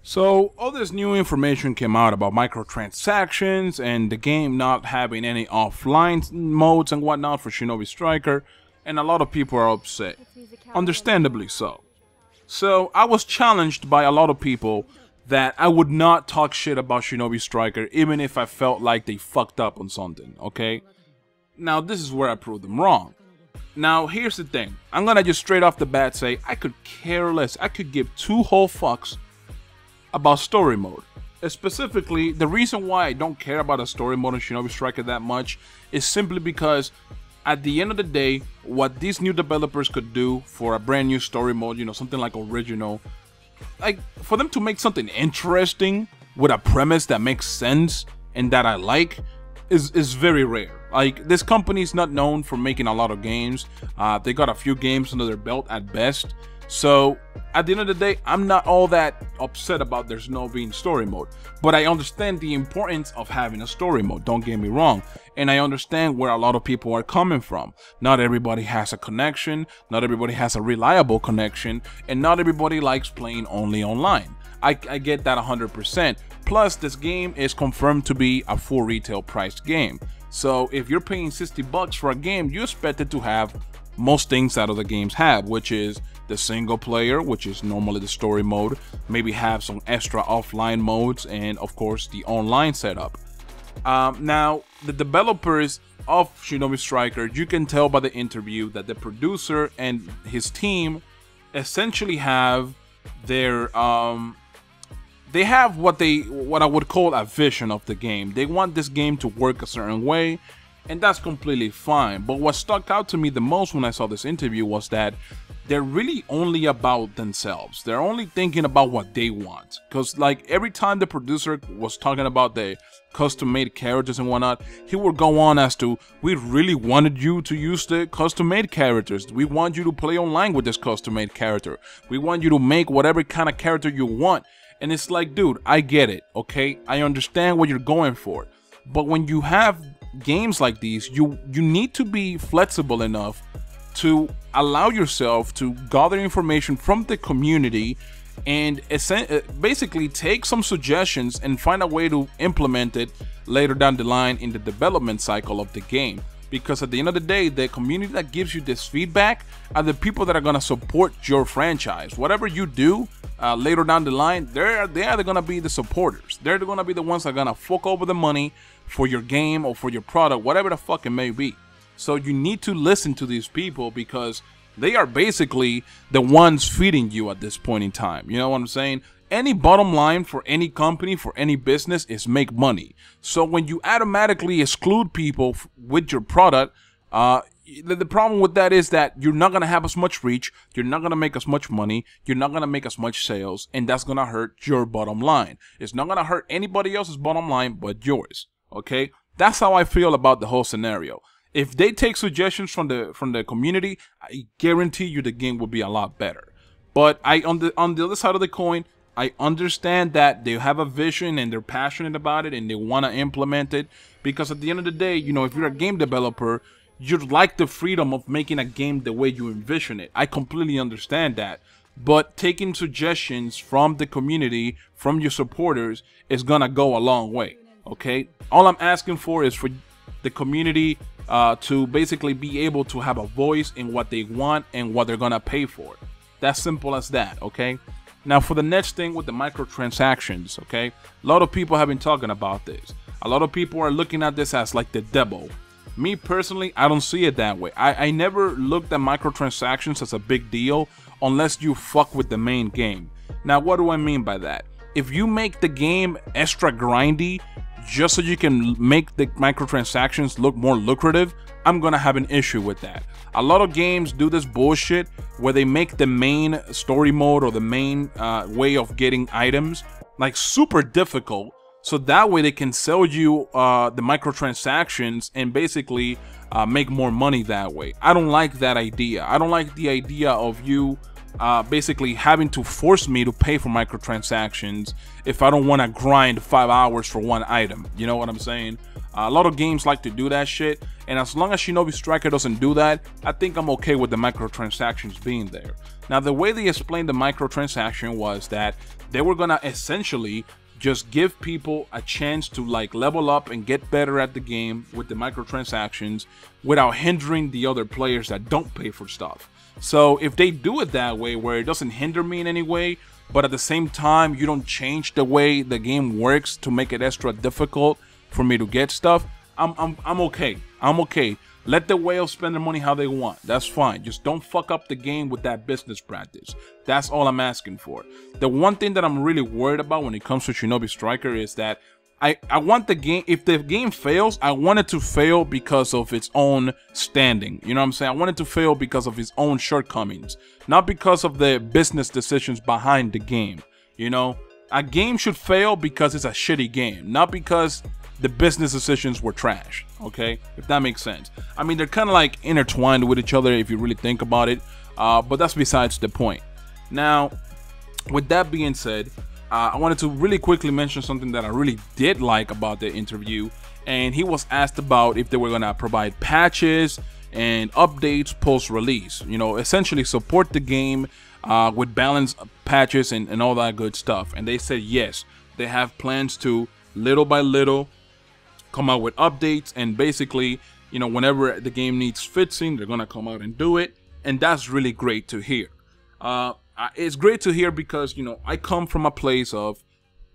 So all this new information came out about microtransactions and the game not having any offline modes and whatnot for Shinobi Striker, and a lot of people are upset, understandably so. So I was challenged by a lot of people that I would not talk shit about Shinobi Striker even if I felt like they fucked up on something, okay? Now this is where I proved them wrong. Now here's the thing, I'm gonna just straight off the bat say I could care less, I could give two whole fucks about story mode. Specifically, the reason why I don't care about a story mode in Shinobi Striker that much is simply because at the end of the day, what these new developers could do for a brand new story mode, you know, something like original, like for them to make something interesting with a premise that makes sense and that I like is very rare. Like, this company is not known for making a lot of games. They got a few games under their belt at best. So at the end of the day, I'm not all that upset about there's no being story mode, but I understand the importance of having a story mode, don't get me wrong, and I understand where a lot of people are coming from. Not everybody has a connection, not everybody has a reliable connection, and not everybody likes playing only online. I get that 100%. Plus, this game is confirmed to be a full retail priced game. So if you're paying $60 for a game, you expect it to have most things that other games have, which is the single player, which is normally the story mode, maybe have some extra offline modes, and of course the online setup. Now, the developers of Shinobi Striker, you can tell by the interview that the producer and his team essentially have their they have what I would call a vision of the game. They want this game to work a certain way, and that's completely fine. But what stuck out to me the most when I saw this interview was that they're really only about themselves. They're only thinking about what they want. Because like every time the producer was talking about the custom-made characters and whatnot, he would go on as to, we really wanted you to use the custom-made characters. We want you to play online with this custom-made character. We want you to make whatever kind of character you want. And it's like, dude, I get it, okay? I understand what you're going for. But when you have games like these, you need to be flexible enough to allow yourself to gather information from the community and basically take some suggestions and find a way to implement it later down the line in the development cycle of the game. Because at the end of the day, the community that gives you this feedback are the people that are going to support your franchise. Whatever you do later down the line, they are going to be the supporters. They're going to be the ones that are going to fork over the money for your game or for your product, whatever the fuck it may be. So you need to listen to these people because they are basically the ones feeding you at this point in time. You know what I'm saying? Any bottom line for any company, for any business, is make money. So when you automatically exclude people with your product, the problem with that is that you're not going to have as much reach, you're not going to make as much money, you're not going to make as much sales, and that's going to hurt your bottom line. It's not going to hurt anybody else's bottom line but yours, okay? That's how I feel about the whole scenario. If they take suggestions from the community, I guarantee you the game will be a lot better. But on the other side of the coin, I understand that they have a vision and they're passionate about it and they want to implement it, because at the end of the day, you know, if you're a game developer, you'd like the freedom of making a game the way you envision it. I completely understand that. But taking suggestions from the community, from your supporters, is gonna go a long way, okay? All I'm asking for is for the community to basically be able to have a voice in what they want and what they're gonna pay for. That's simple as that, okay? Now for the next thing with the microtransactions, okay? A lot of people have been talking about this. A lot of people are looking at this as like the devil. Me personally, I don't see it that way. I never looked at microtransactions as a big deal unless you fuck with the main game. Now what do I mean by that? If you make the game extra grindy just so you can make the microtransactions look more lucrative, I'm gonna have an issue with that. A lot of games do this bullshit where they make the main story mode or the main way of getting items like super difficult, so that way they can sell you the microtransactions and basically make more money that way. I don't like that idea. I don't like the idea of you basically having to force me to pay for microtransactions if I don't want to grind 5 hours for one item. You know what I'm saying? A lot of games like to do that shit, and as long as Shinobi Striker doesn't do that, I think I'm okay with the microtransactions being there. Now, the way they explained the microtransaction was that they were gonna essentially just give people a chance to like level up and get better at the game with the microtransactions without hindering the other players that don't pay for stuff. So if they do it that way, where it doesn't hinder me in any way, but at the same time you don't change the way the game works to make it extra difficult for me to get stuff, I'm okay. I'm okay. Let the whales spend their money how they want. That's fine. Just don't fuck up the game with that business practice. That's all I'm asking for. The one thing that I'm really worried about when it comes to Shinobi Striker is that I want the game, if the game fails, I want it to fail because of its own standing. You know what I'm saying? I want it to fail because of its own shortcomings, not because of the business decisions behind the game. You know, a game should fail because it's a shitty game, not because the business decisions were trash, okay? If that makes sense. I mean, they're kind of like intertwined with each other if you really think about it, but that's besides the point. Now, with that being said, I wanted to really quickly mention something that I really did like about the interview, and he was asked about if they were gonna provide patches and updates post-release. You know, essentially support the game with balanced patches and all that good stuff. And they said yes, they have plans to, little by little, come out with updates, and basically, you know, whenever the game needs fixing, they're gonna come out and do it, and that's really great to hear. It's great to hear because, you know, I come from a place of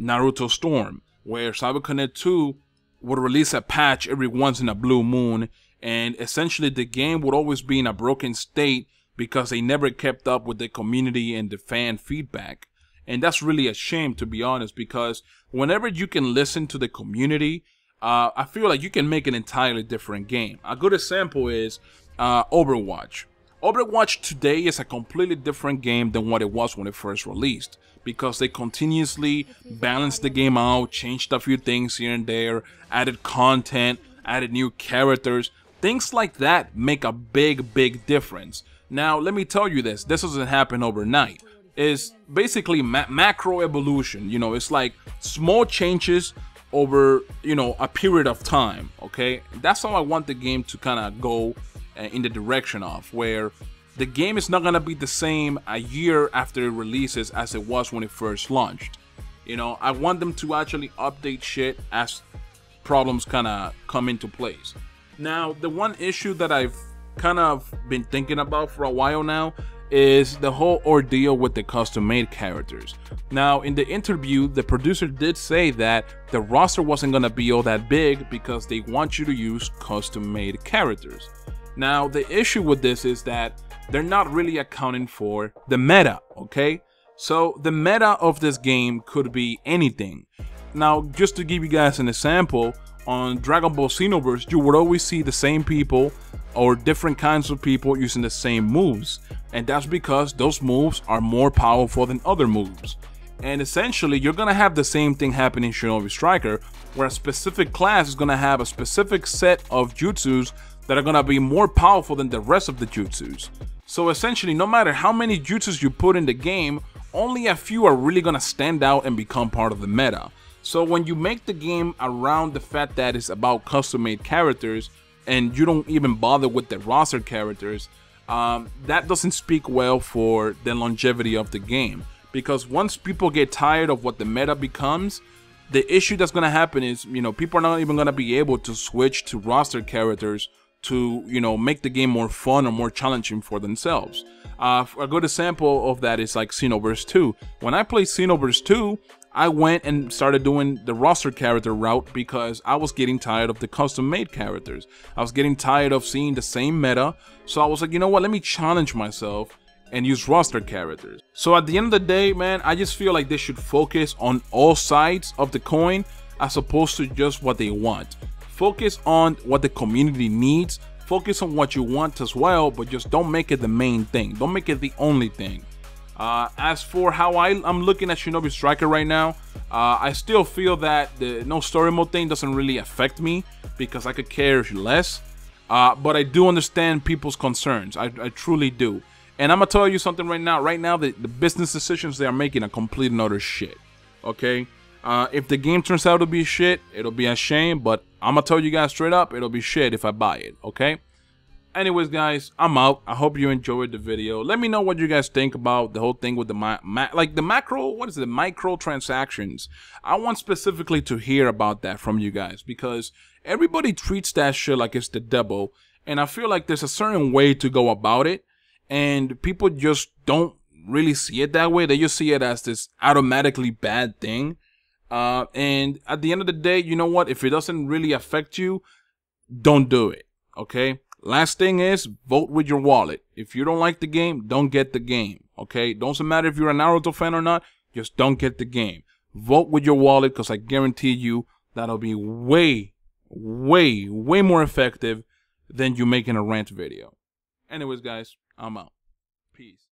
Naruto Storm, where CyberConnect 2 would release a patch every once in a blue moon, and essentially the game would always be in a broken state because they never kept up with the community and the fan feedback. And that's really a shame, to be honest, because whenever you can listen to the community, I feel like you can make an entirely different game. A good example is Overwatch. Overwatch today is a completely different game than what it was when it first released, because they continuously balanced the game out, changed a few things here and there, added content, added new characters. Things like that make a big difference. Now, let me tell you this doesn't happen overnight. It's basically macro evolution. You know, it's like small changes over, you know, a period of time, okay? That's how I want the game to kind of go in the direction of, where the game is not going to be the same a year after it releases as it was when it first launched. You know, I want them to actually update shit as problems kind of come into place. Now, the one issue that I've kind of been thinking about for a while now is the whole ordeal with the custom-made characters. Now, in the interview, the producer did say that the roster wasn't going to be all that big because they want you to use custom-made characters. Now, the issue with this is that they're not really accounting for the meta, okay? So, the meta of this game could be anything. Now, just to give you guys an example, on Dragon Ball Xenoverse, you would always see the same people or different kinds of people using the same moves. And that's because those moves are more powerful than other moves. And essentially, you're going to have the same thing happen in Shinobi Striker, where a specific class is going to have a specific set of jutsus that are going to be more powerful than the rest of the jutsus. So essentially, no matter how many jutsus you put in the game, only a few are really going to stand out and become part of the meta. So when you make the game around the fact that it's about custom-made characters and you don't even bother with the roster characters, that doesn't speak well for the longevity of the game. Because once people get tired of what the meta becomes, the issue that's going to happen is, you know, people are not even going to be able to switch to roster characters to, you know, make the game more fun or more challenging for themselves. A good example of that is like Xenoverse 2. When I played Xenoverse 2, I went and started doing the roster character route because I was getting tired of the custom-made characters. I was getting tired of seeing the same meta, so I was like, you know what, let me challenge myself and use roster characters. So at the end of the day, man, I just feel like they should focus on all sides of the coin as opposed to just what they want. Focus on what the community needs, focus on what you want as well, but just don't make it the main thing. Don't make it the only thing. As for how I'm looking at Shinobi Striker right now, I still feel that the no story mode thing doesn't really affect me because I could care less. But I do understand people's concerns. I truly do. And I'm gonna tell you something right now. Right now, the business decisions they are making are complete and utter shit. Okay? If the game turns out to be shit, it'll be a shame. But I'm gonna tell you guys straight up, it'll be shit if I buy it. Okay? Anyways, guys, I'm out. I hope you enjoyed the video. Let me know what you guys think about the whole thing with the microtransactions. I want specifically to hear about that from you guys, because everybody treats that shit like it's the devil, and I feel like there's a certain way to go about it, and people just don't really see it that way. They just see it as this automatically bad thing. And at the end of the day, you know what? If it doesn't really affect you, don't do it. Okay? Last thing is, vote with your wallet. If you don't like the game, don't get the game. Okay? Doesn't matter if you're a Naruto fan or not, just don't get the game. Vote with your wallet, because I guarantee you that'll be way more effective than you making a rant video. Anyways, guys, I'm out. Peace.